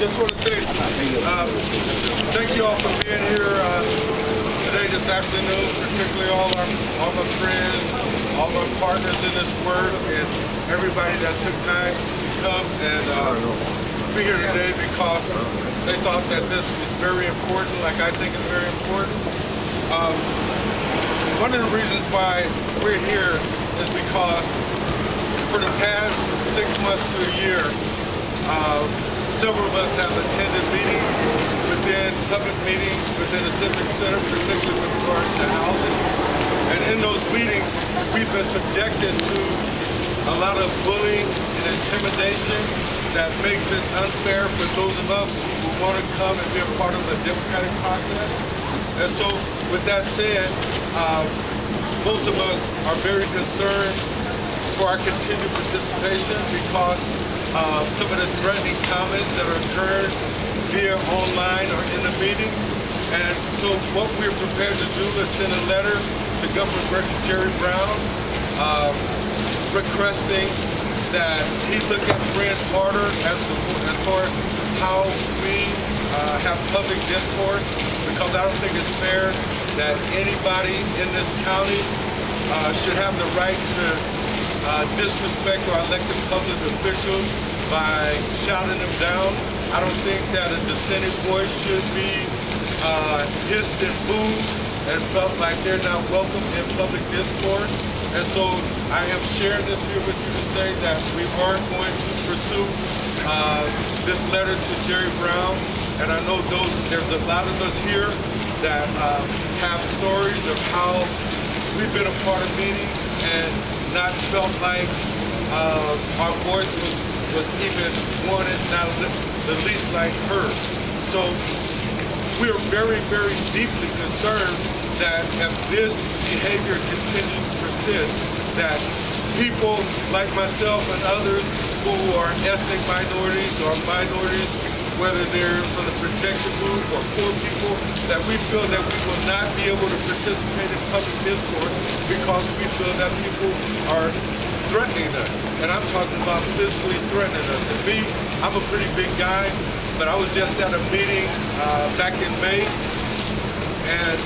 just want to say thank you all for being here today, this afternoon, particularly all my friends, all my partners in this work, and everybody that took time to come and be here today because they thought that this was very important, like I think is very important. One of the reasons why we're here is because for the past 6 months to a year, several of us have attended meetings public meetings within the Civic Center, particularly with regards to housing. And in those meetings, we've been subjected to a lot of bullying and intimidation that makes it unfair for those of us who want to come and be a part of the democratic process. And so, with that said, most of us are very concerned for our continued participation because some of the threatening comments that are occurred via online or in the meetings. And so what we're prepared to do is send a letter to Governor Jerry Brown requesting that he look at Fred harder as far as how we have public discourse, because I don't think it's fair that anybody in this county should have the right to disrespect our elected public officials by shouting them down. I don't think that a dissenting voice should be hissed and booed and felt like they're not welcome in public discourse. And so I am sharing this here with you to say that we are going to pursue this letter to Jerry Brown. And I know there's a lot of us here that have stories of how we've been a part of meetings and not felt like our voice was even wanted, not the least like heard. So we are very, very deeply concerned that if this behavior continues to persist, that people like myself and others who are ethnic minorities or minorities, whether they're from the protected group or poor people, that we feel that we will not be able to participate in public discourse because we feel that people are threatening us. And I'm talking about physically threatening us. And me, I'm a pretty big guy, but I was just at a meeting back in May, and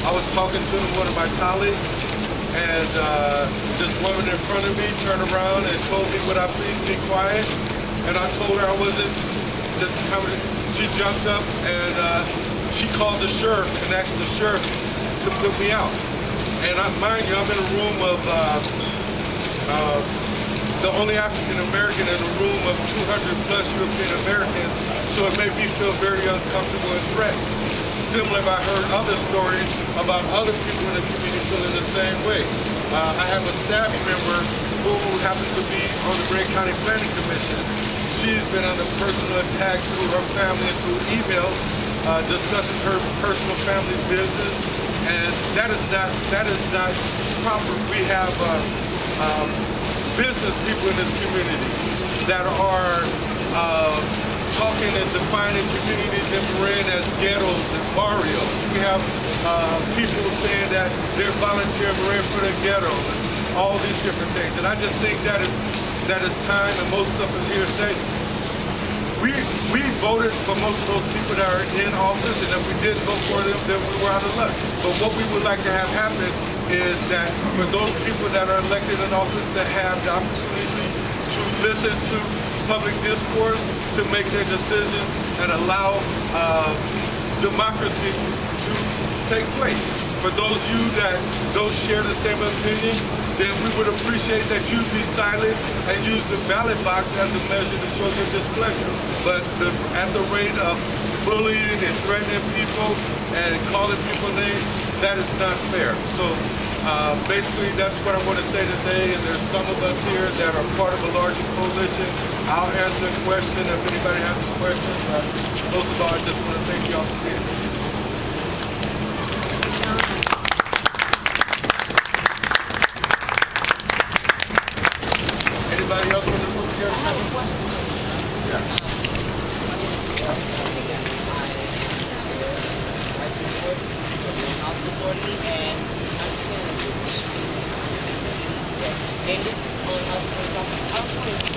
I was talking to one of my colleagues, and this woman in front of me turned around and told me, would I please be quiet? And I told her I wasn't just coming. She jumped up and she called the sheriff and asked the sheriff to put me out. And mind you, I'm in a room of the only African American in a room of 200 plus European Americans, so it made me feel very uncomfortable and threatened. Similar, I heard other stories about other people in the community feeling the same way. I have a staff member who happens to be on the Marin County Planning Commission. She's been under personal attack through her family and through emails discussing her personal family business, and that is not proper. We have business people in this community that are talking and defining communities in Marin as ghettos and barrios. We have people saying that they're volunteering Marin for the ghetto, and all these different things. And I just think that is time, and most of us here say, we voted for most of those people that are in office, and if we didn't vote for them, then we were out of luck. But what we would like to have happen is that for those people that are elected in office to have the opportunity to listen to public discourse, to make their decision and allow democracy to take place. For those of you that don't share the same opinion, then we would appreciate that you be silent and use the ballot box as a measure to show your displeasure. But at the rate of bullying and threatening people and calling people names, that is not fair. So basically that's what I want to say today, and there's some of us here that are part of a larger coalition. I'll answer a question if anybody has a question. Most of all, I just want to thank y'all for being here. Anybody else want to move here? I have a question. Yeah.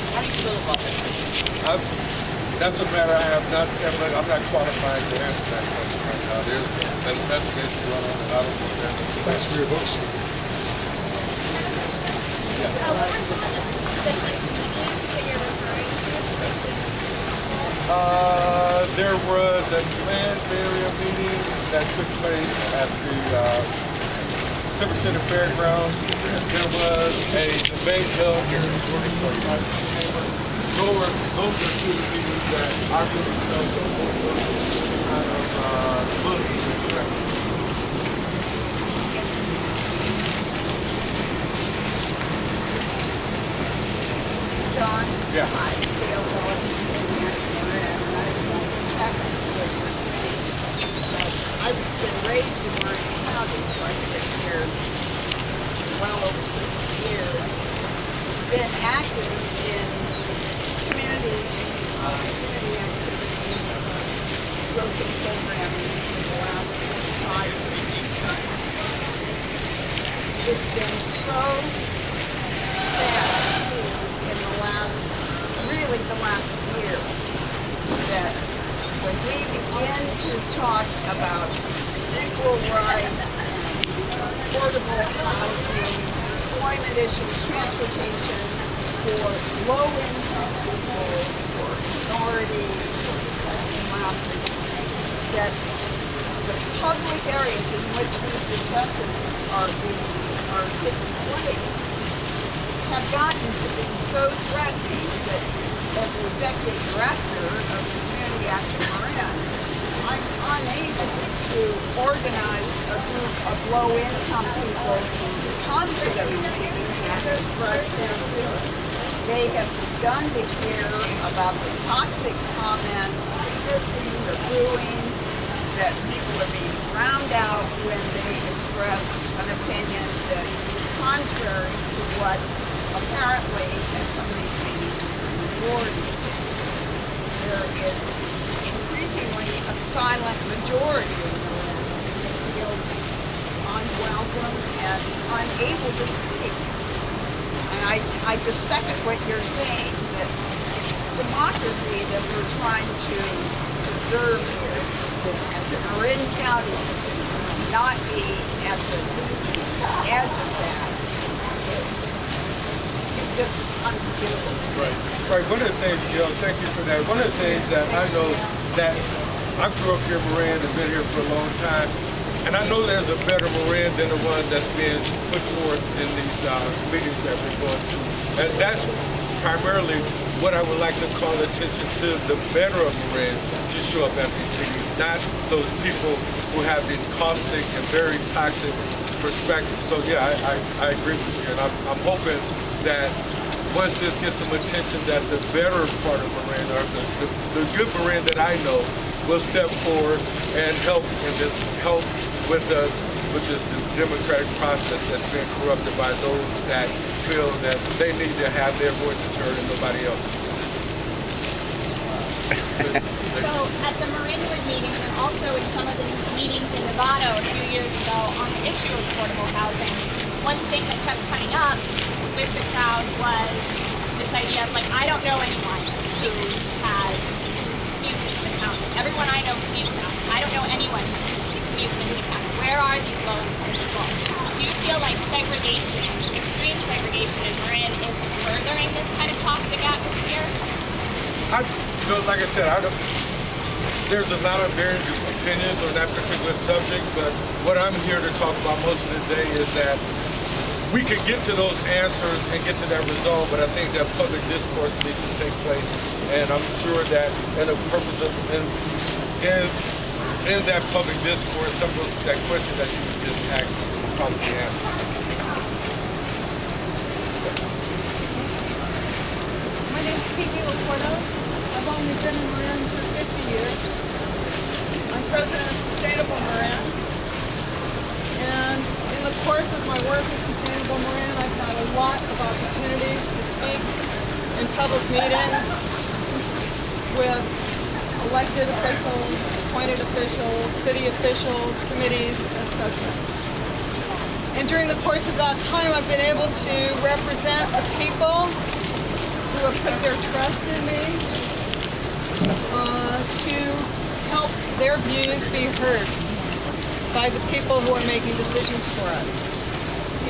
How do you feel about that? That's a matter I have not, I'm not qualified to answer that question right now. There's an investigation going on, and I don't know that. Thanks for your votes. What were some of the specific meetings that you're referring to? There was a planned area meeting that took place at the Civic Center Fairground. There was a debate held here in the Georgia Supervisors Chamber. Those are two meetings that I really felt kind of looked directly. John? Yeah. Hi, Gail Willis, and I've been raised in Marin County, so I've been here well over 60 years. Been active in community activities, social programming for the last 5 years. It's been so sad to see in the last year that when we begin to talk about equal rights, affordable housing, employment issues, transportation for low-income people, for minorities, for oppressed classes, that the public areas in which these discussions are taking place have gotten to be so threatening that as executive director of Community Action Marin, I'm unable to organize a group of low-income people to come to those meetings and express their feelings. They have begun to hear about the toxic comments, the hissing, the booing, that people are being drowned out when they express an opinion that is contrary to what apparently at some of these meetings the majority. There is increasingly a silent majority of Marin that feels unwelcome and unable to speak. And I just second what you're saying, that it's democracy that we're trying to preserve here, and that Marin County should not be at the edge of that. It's just unforgivable. Right. One of the things, Gil, thank you for that. One of the things that I know that I grew up here in Marin and been here for a long time, and I know there's a better Marin than the one that's being put forth in these meetings that we're going to. And that's primarily what I would like to call attention to, the better of Marin to show up at these meetings, not those people who have these caustic and very toxic perspectives. So yeah, I agree with you, and I'm hoping that once this gets some attention, that the better part of Marin, or the good Marin that I know, will step forward and help with us with this democratic process that's been corrupted by those that feel that they need to have their voices heard and nobody else's. So at the Marinwood meetings and also in some of the meetings in Nevada a few years ago on the issue of affordable housing, one thing that kept coming up with the crowd was this idea of, like, I don't know anyone who has commutes into the county. Everyone I know commutes out. I don't know anyone who commutes into the county. Where are these low-income people? Do you feel like segregation, extreme segregation in Marin, is furthering this kind of toxic atmosphere? Like I said, there's a lot of varying opinions on that particular subject, but what I'm here to talk about most of the day is that we can get to those answers and get to that result, but I think that public discourse needs to take place, and I'm sure that in that public discourse, some of that question that you just asked will probably be answered. My name is Kiki Laporto. I've only been in Marin for 50 years. I'm president of Sustainable Marin. And in the course of my work with Sustainable Marin, I've had a lot of opportunities to speak in public meetings with elected officials, appointed officials, city officials, committees, etc. And during the course of that time, I've been able to represent the people who have put their trust in me to help their views be heard by the people who are making decisions for us,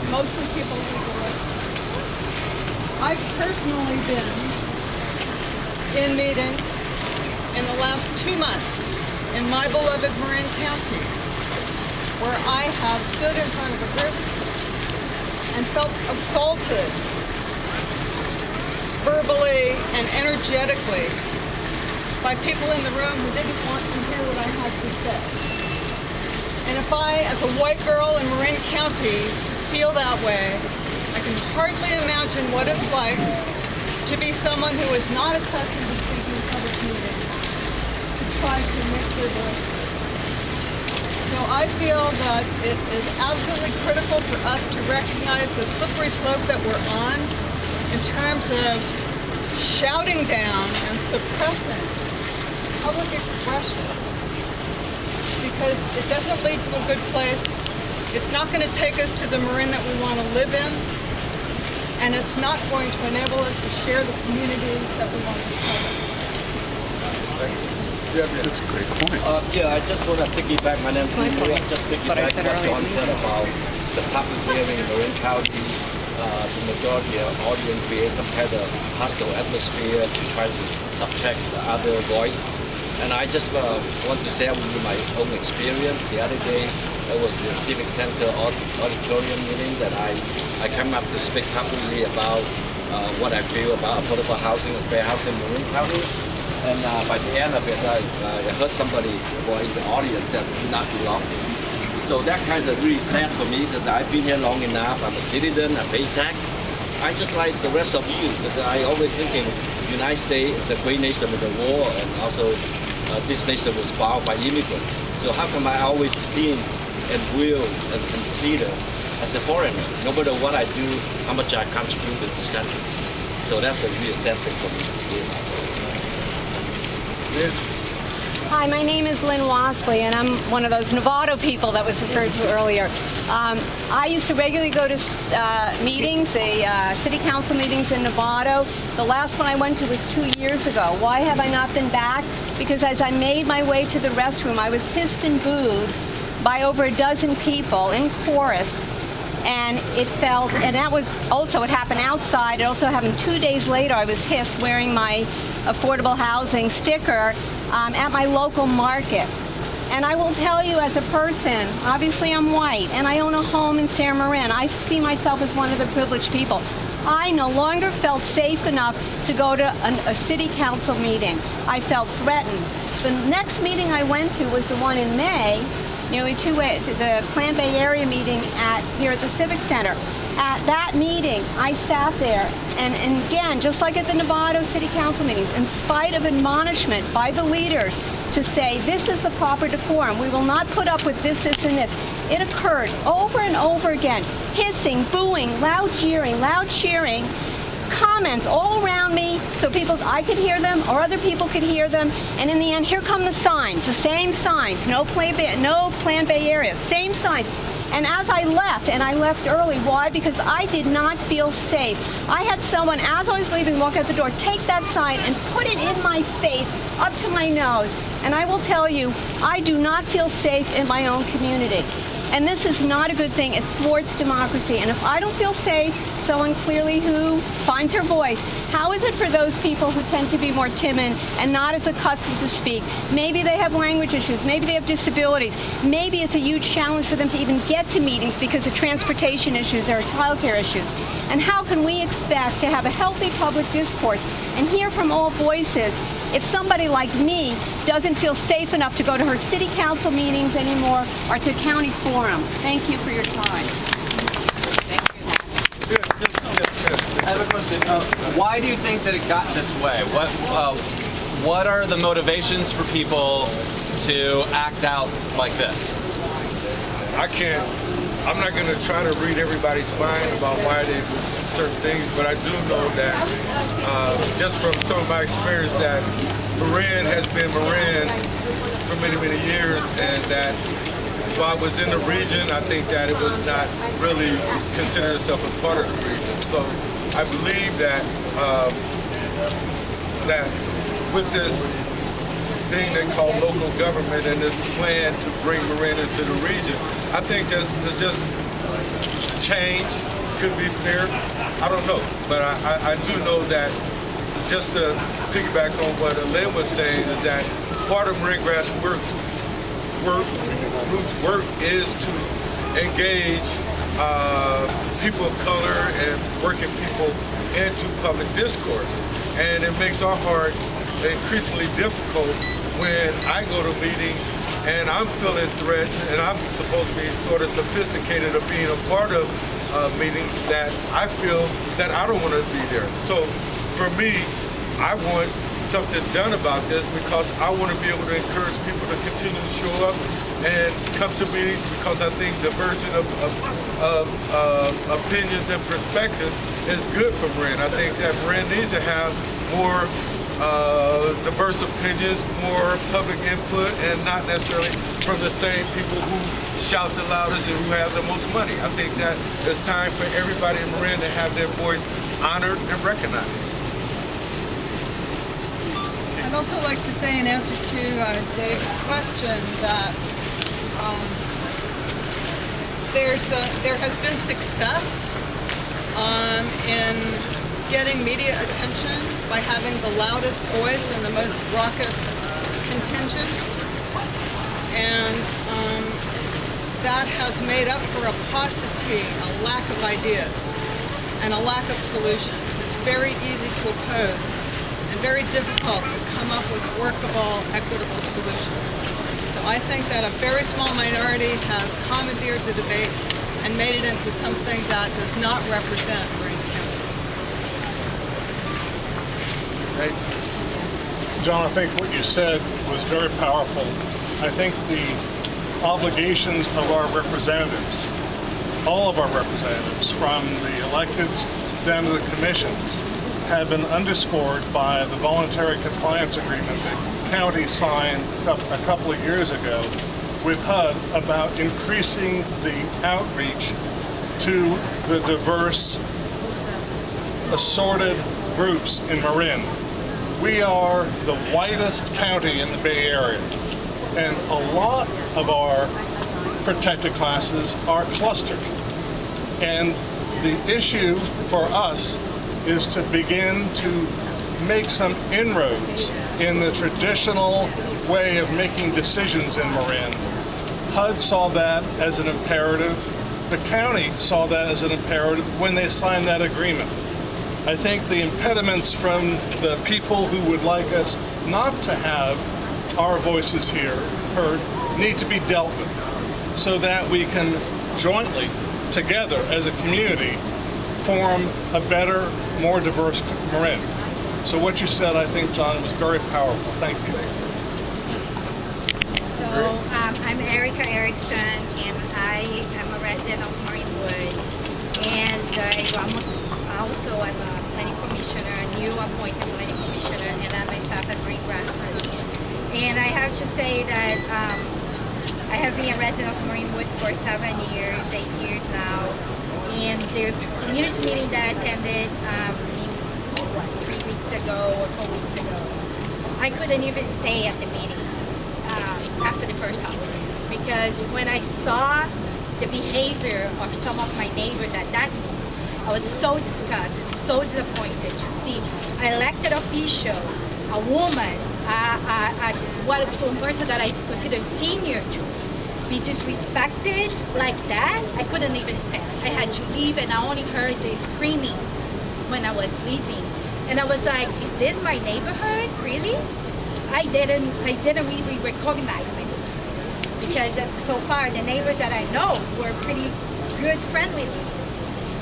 mostly people who elect us. I've personally been in meetings in the last 2 months in my beloved Marin County, where I have stood in front of a group and felt assaulted verbally and energetically by people in the room who didn't want to hear what I had to say. And if I, as a white girl in Marin County, feel that way, I can hardly imagine what it's like to be someone who is not accustomed to speaking in public meetings, to try to make their voice heard. So I feel that it is absolutely critical for us to recognize the slippery slope that we're on in terms of shouting down and suppressing public expression, because it doesn't lead to a good place. It's not going to take us to the Marin that we want to live in, and it's not going to enable us to share the communities that we want to cover. Yeah, that's a great point. Yeah, I just want to piggyback. My name's Marin. Just piggyback what John said about the public hearing in Marin County. The majority of audience create some kind of hostile atmosphere to try to subject the other voice. And I just want to share with you my own experience. The other day, there was a Civic Center auditorium meeting that I came up to speak publicly about what I feel about affordable housing and fair housing in Marin County. And by the end of it, I heard somebody in the audience that do not belong. So that kind of really sad for me because I've been here long enough. I'm a citizen, I pay tax. I just like the rest of you because I always thinking the United States is a great nation with a war, and also this nation was founded by immigrants. So how come I always seen and will and consider as a foreigner, no matter what I do, how much I contribute to this country. So that's a real sad thing for me. Hi, my name is Lynn Wasley, and I'm one of those Novato people that was referred to earlier. I used to regularly go to meetings, city council meetings in Novato. The last one I went to was 2 years ago. Why have I not been back? Because as I made my way to the restroom, I was hissed and booed by over a dozen people in chorus. And that was also, it happened outside. It also happened 2 days later. I was hissed wearing my affordable housing sticker at my local market. And I will tell you, as a person, obviously I'm white, and I own a home in San Marin. I see myself as one of the privileged people. I no longer felt safe enough to go to a city council meeting. I felt threatened. The next meeting I went to was the one in May, nearly the Plan Bay Area meeting here at the Civic Center. At that meeting, I sat there, and again, just like at the Novato City Council meetings, in spite of admonishment by the leaders to say, this is the proper decorum, we will not put up with this, and this, it occurred over and over again. Hissing, booing, loud cheering, comments all around me so I could hear them or other people could hear them, and in the end, here come the signs, the same signs, no Plan Bay Area, same signs. And as I left, and I left early, why? Because I did not feel safe. I had someone, as I was leaving, walk out the door, take that sign and put it in my face, up to my nose. And I will tell you, I do not feel safe in my own community. And this is not a good thing. It thwarts democracy. And if I don't feel safe, someone clearly who finds her voice, how is it for those people who tend to be more timid and not as accustomed to speak? Maybe they have language issues. Maybe they have disabilities. Maybe it's a huge challenge for them to even get to meetings because of transportation issues or childcare issues. And how can we expect to have a healthy public discourse and hear from all voices if somebody like me doesn't feel safe enough to go to her city council meetings anymore or to county forum? Thank you for your time. I have a question. Why do you think that it got this way? What are the motivations for people to act out like this? I'm not going to try to read everybody's mind about why they do certain things, but I do know that just from some of my experience that Marin has been Marin for many, many years, and that while I was in the region, I think that it was not really considered itself a part of the region. So I believe that that with this thing they call local government and this plan to bring Marin into the region. I think there's just change, could be fair. I don't know, but I do know that, just to piggyback on what Lynn was saying, is that part of Marin Grassroots work is to engage people of color and working people into public discourse. And it makes our heart increasingly difficult when I go to meetings and I'm feeling threatened and I'm supposed to be sort of sophisticated of being a part of meetings that I feel that I don't want to be there. So for me, I want something done about this because I want to be able to encourage people to continue to show up and come to meetings, because I think diversion of opinions and perspectives is good for Marin. I think that Marin needs to have more diverse opinions, more public input, and not necessarily from the same people who shout the loudest and who have the most money. I think that it's time for everybody in Marin to have their voice honored and recognized. I'd also like to say in answer to Dave's question that there has been success in getting media attention by having the loudest voice and the most raucous contingent, and that has made up for a paucity, a lack of ideas, and a lack of solutions. It's very easy to oppose and very difficult to come up with workable, equitable solutions. So I think that a very small minority has commandeered the debate and made it into something that does not represent Marin County. John, I think what you said was very powerful. I think the obligations of our representatives, all of our representatives, from the electeds down to the commissions, have been underscored by the voluntary compliance agreement that county signed a couple of years ago with HUD about increasing the outreach to the diverse, assorted groups in Marin. We are the whitest county in the Bay Area, and a lot of our protected classes are clustered. And the issue for us is to begin to make some inroads in the traditional way of making decisions in Marin. HUD saw that as an imperative. The county saw that as an imperative when they signed that agreement. I think the impediments from the people who would like us not to have our voices heard need to be dealt with, so that we can jointly, together as a community, form a better, more diverse Marin. So what you said, I think, John, was very powerful. Thank you. So I'm Erica Erickson, and I am a resident of Marinwood, and I'm a planning commissioner, a new appointed planning commissioner, and I'm myself at Marin Grassroots. And I have to say that I have been a resident of Marinwood for 8 years now, and the community meeting that I attended 3 weeks ago or 4 weeks ago, I couldn't even stay at the meeting after the first hour, because when I saw the behavior of some of my neighbors at that meeting, I was so disgusted, so disappointed to see an elected official, a woman, one person that I consider senior to, be disrespected like that. I couldn't even stand. I had to leave, and I only heard the screaming when I was leaving. And I was like, is this my neighborhood? Really? I didn't really recognize it, because so far the neighbors that I know were pretty good, friendly.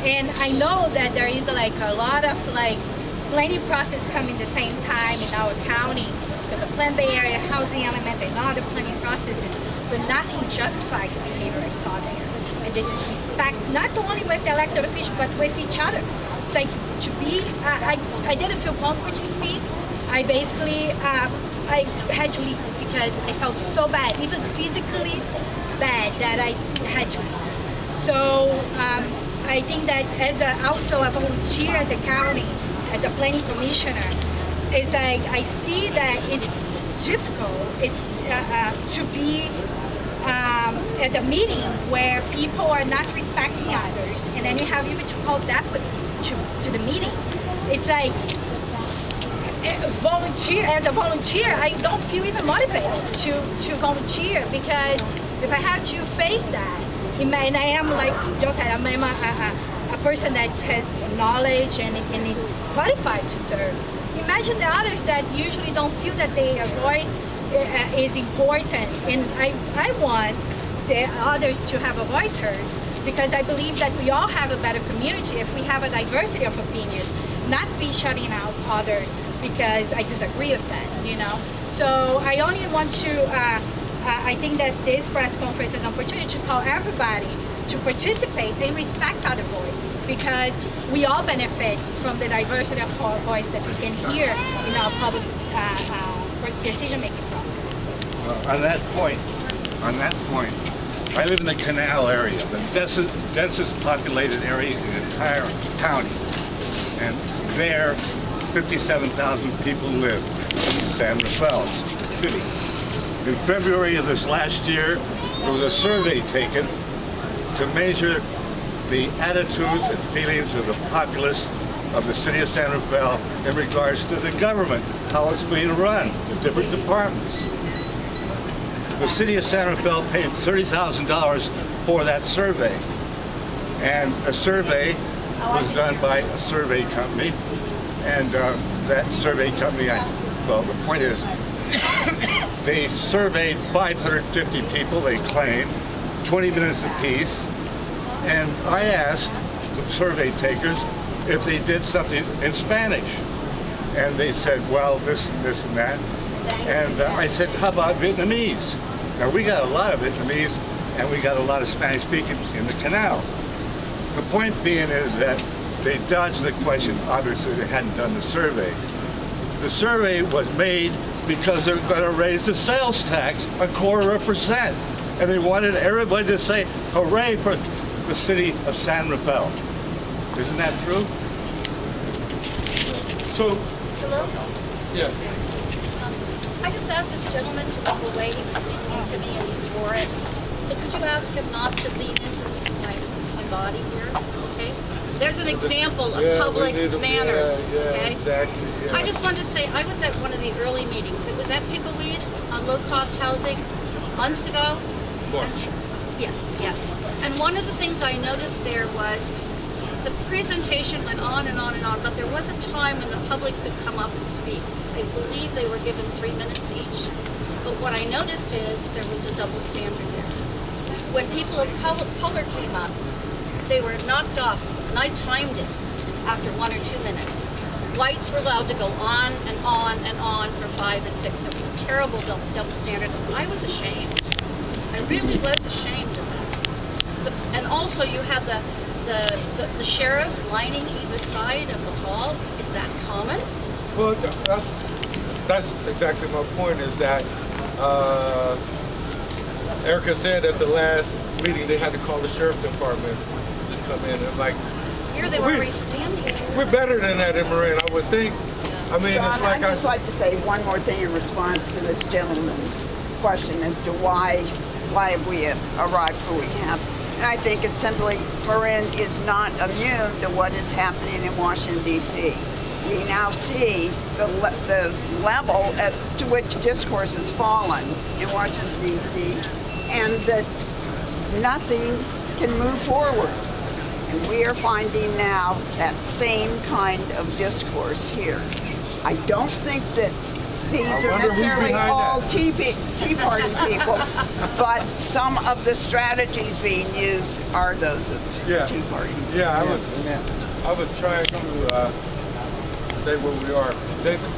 And I know that there is like a lot of like planning process coming the same time in our county, because the Plan Bay Area housing element and other planning processes, but nothing justified the behavior I saw there. And the disrespect, not only with the elected officials, but with each other. It's like to be, I didn't feel comfortable to speak. I basically, I had to leave because I felt so bad, even physically bad, that I had to leave. So I think that as also a volunteer at the county, as a planning commissioner, it's like I see that difficult to be at a meeting where people are not respecting others, and then you have even to call deputies to the meeting. It's like as a volunteer, I don't feel even motivated to volunteer, because if I have to face that, and I am, like Joe said, I'm a person that has knowledge and is qualified to serve. Imagine the others that usually don't feel that their voice is important, and I want the others to have a voice heard, because I believe that we all have a better community if we have a diversity of opinions, not be shutting out others because I disagree with that, you know. So I only want to, I think that this press conference is an opportunity to call everybody to participate and respect other voices, because we all benefit from the diversity of our voice that we can hear in our public decision-making process. On that point, I live in the Canal area, the densest populated area in the entire county, and there 57,000 people live in San Rafael City. In February of this last year, there was a survey taken to measure the attitudes and feelings of the populace of the city of San Rafael in regards to the government, how it's being run, the different departments. The city of San Rafael paid $30,000 for that survey, and a survey was done by a survey company, and that survey company, well, the point is, they surveyed 550 people, they claim, 20 minutes apiece, and I asked the survey takers if they did something in Spanish, and they said, well, this and that, and I said, how about Vietnamese? Now, we got a lot of Vietnamese, and we got a lot of Spanish speaking in the canal. The point being is that they dodged the question. Obviously, they hadn't done the survey. The survey was made because they're going to raise the sales tax 0.25%, and they wanted everybody to say, hooray for the city of San Rafael. Isn't that true? So, Hello? yeah. I just asked this gentleman to look away. He was leaning into me and he swore it. So could you ask him not to lean into my body here? Okay? There's an example of public manners. Okay? Exactly. Yeah. I just wanted to say I was at one of the early meetings. It was at Pickleweed on low-cost housing months ago. March. Yes. And one of the things I noticed there was the presentation went on and on and on, but there was a time when the public could come up and speak. I believe they were given 3 minutes each. But what I noticed is there was a double standard there. When people of color came up, they were knocked off, and I timed it after 1 or 2 minutes. Whites were allowed to go on and on and on for 5 and 6. It was a terrible double standard. I was ashamed. I really was ashamed of that. And also you had the sheriffs lining either side of the hall. Is that common? Well, that's exactly my point, is that Erica said at the last meeting they had to call the sheriff department to come in, and like, Here they were already standing. we're better than that in Marin, I would think. I mean, John, it's like I'd just like to say one more thing in response to this gentleman's question as to why have we arrived where we have. And I think it's simply Marin is not immune to what is happening in Washington, D.C. We now see the level to which discourse has fallen in Washington, D.C., and that nothing can move forward. And we are finding now that same kind of discourse here. I don't think that these are necessarily all Tea Party people, but some of the strategies being used are those of Tea Party. Yeah, I was trying to stay where we are. David?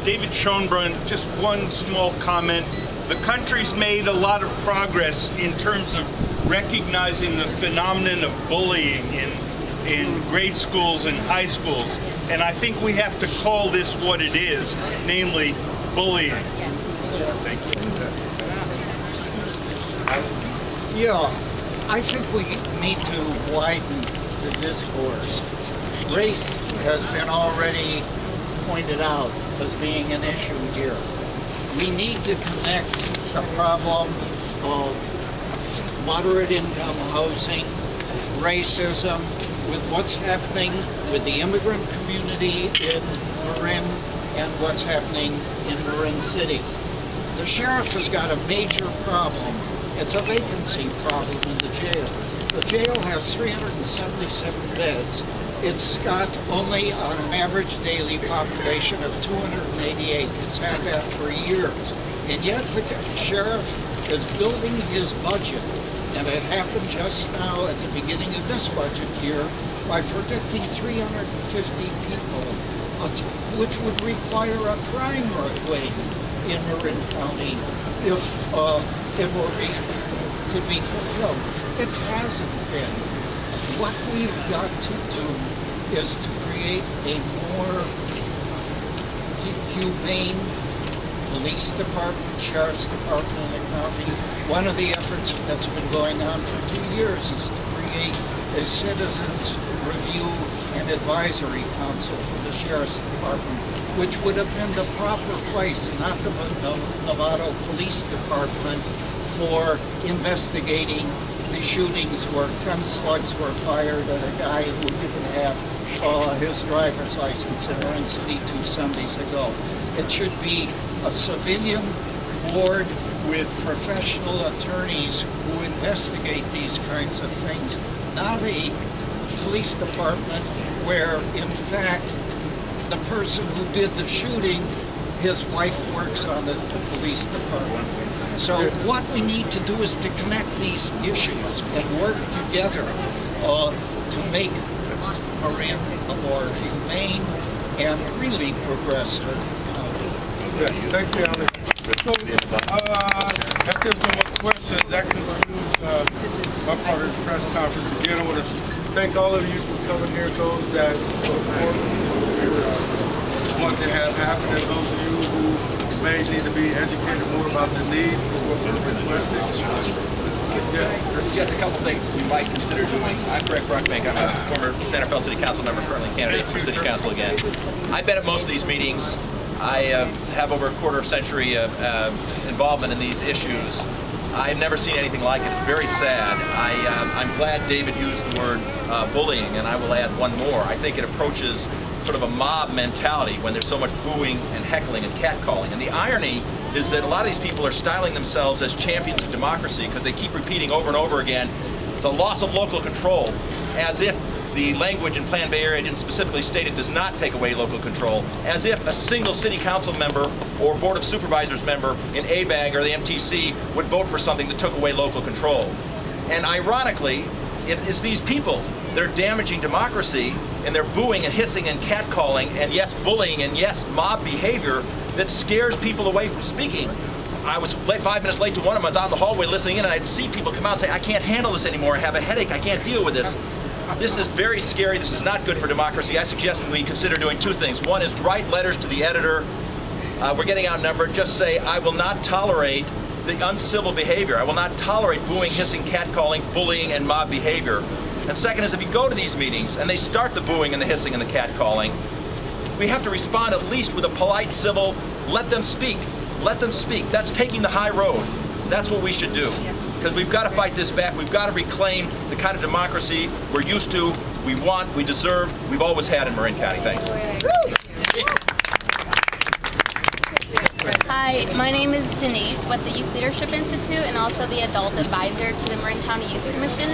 David Schoenbrunn, just one small comment. The country's made a lot of progress in terms of recognizing the phenomenon of bullying in grade schools and high schools. And I think we have to call this what it is, namely bullying. Thank you. Yeah, I think we need to widen the discourse. Race has been already pointed out as being an issue here. we need to connect the problem of moderate income housing, racism, with what's happening with the immigrant community in Marin and what's happening in Marin City. The sheriff has got a major problem. It's a vacancy problem in the jail. The jail has 377 beds. It's got only on an average daily population of 288. It's had that for years. And yet the sheriff is building his budget, and it happened just now at the beginning of this budget year, by predicting 350 people, which would require a crime wave in Marin County if it could be fulfilled. It hasn't been. What we've got to do is to create a more humane police department, sheriff's department in the county. One of the efforts that's been going on for 2 years is to create a citizens review and advisory council for the sheriff's department, which would have been the proper place, not the Novato Police Department, for investigating the shootings where 10 slugs were fired at a guy who didn't have his driver's license in Marin City 2 Sundays ago. It should be a civilian board with professional attorneys who investigate these kinds of things, not a police department where, in fact, the person who did the shooting, his wife works on the police department. So what we need to do is to connect these issues and work together to make Marin a more humane and really progressive county. Yeah, thank you, Alex. So, if there's no more questions, that concludes my part of this press conference. Again, I want to thank all of you for coming here, those that want to have happen, and those of you who may need to be educated more about the need for what we're requesting. I suggest a couple things we might consider doing. I'm Greg Bruckbank. I'm a former Santa Fe City Council member, currently candidate for City Council again. I've been at most of these meetings. I have over a quarter of century involvement in these issues. I've never seen anything like it. It's very sad. I'm glad David used the word bullying, and I will add one more. I think it approaches sort of a mob mentality when there's so much booing and heckling and catcalling. And the irony is that a lot of these people are styling themselves as champions of democracy because they keep repeating over and over again, it's a loss of local control, as if the language in Plan Bay Area didn't specifically state it does not take away local control, as if a single city council member or Board of Supervisors member in ABAG or the MTC would vote for something that took away local control. And ironically, it is these people, they're damaging democracy, and they're booing and hissing and catcalling and yes, bullying and yes, mob behavior that scares people away from speaking. I was 5 minutes late to one of them. I was out in the hallway listening in, and I'd see people come out and say, I can't handle this anymore. I have a headache. I can't deal with this. This is very scary. This is not good for democracy. I suggest we consider doing two things. One is write letters to the editor. We're getting outnumbered. Just say, I will not tolerate the uncivil behavior. I will not tolerate booing, hissing, catcalling, bullying, and mob behavior. And second is if you go to these meetings and they start the booing and the hissing and the catcalling, we have to respond at least with a polite, civil, let them speak. Let them speak. That's taking the high road. That's what we should do. Because we've got to fight this back. We've got to reclaim the kind of democracy we're used to, we want, we deserve, we've always had in Marin County. Thanks. Hi, my name is Denise with the Youth Leadership Institute and also the Adult Advisor to the Marin County Youth Commission.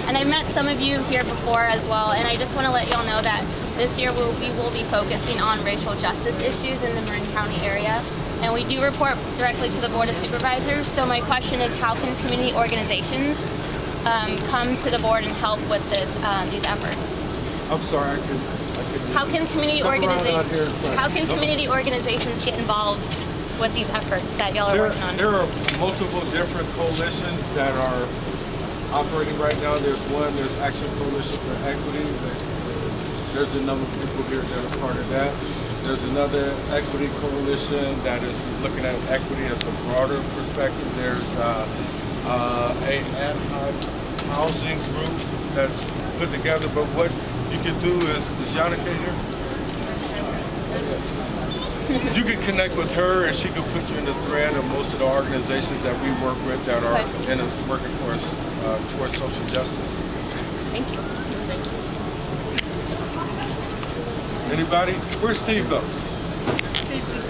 And I've met some of you here before as well, and I just want to let you all know that this year we will be focusing on racial justice issues in the Marin County area. And we do report directly to the Board of Supervisors. So my question is, how can community organizations come to the board and help with this, these efforts? I'm sorry, I could how can community organizations get involved with these efforts that y'all are working on? There are multiple different coalitions that are operating right now. There's Action Coalition for Equity. There's a number of people here that are part of that. There's another equity coalition that is looking at equity as a broader perspective. There's a anti-housing group that's put together. But what you could do is Janneke here? you can connect with her, and she can put you in the thread of most of the organizations that we work with that are working for us towards social justice. Thank you. Anybody? Where's Steve go? Steve just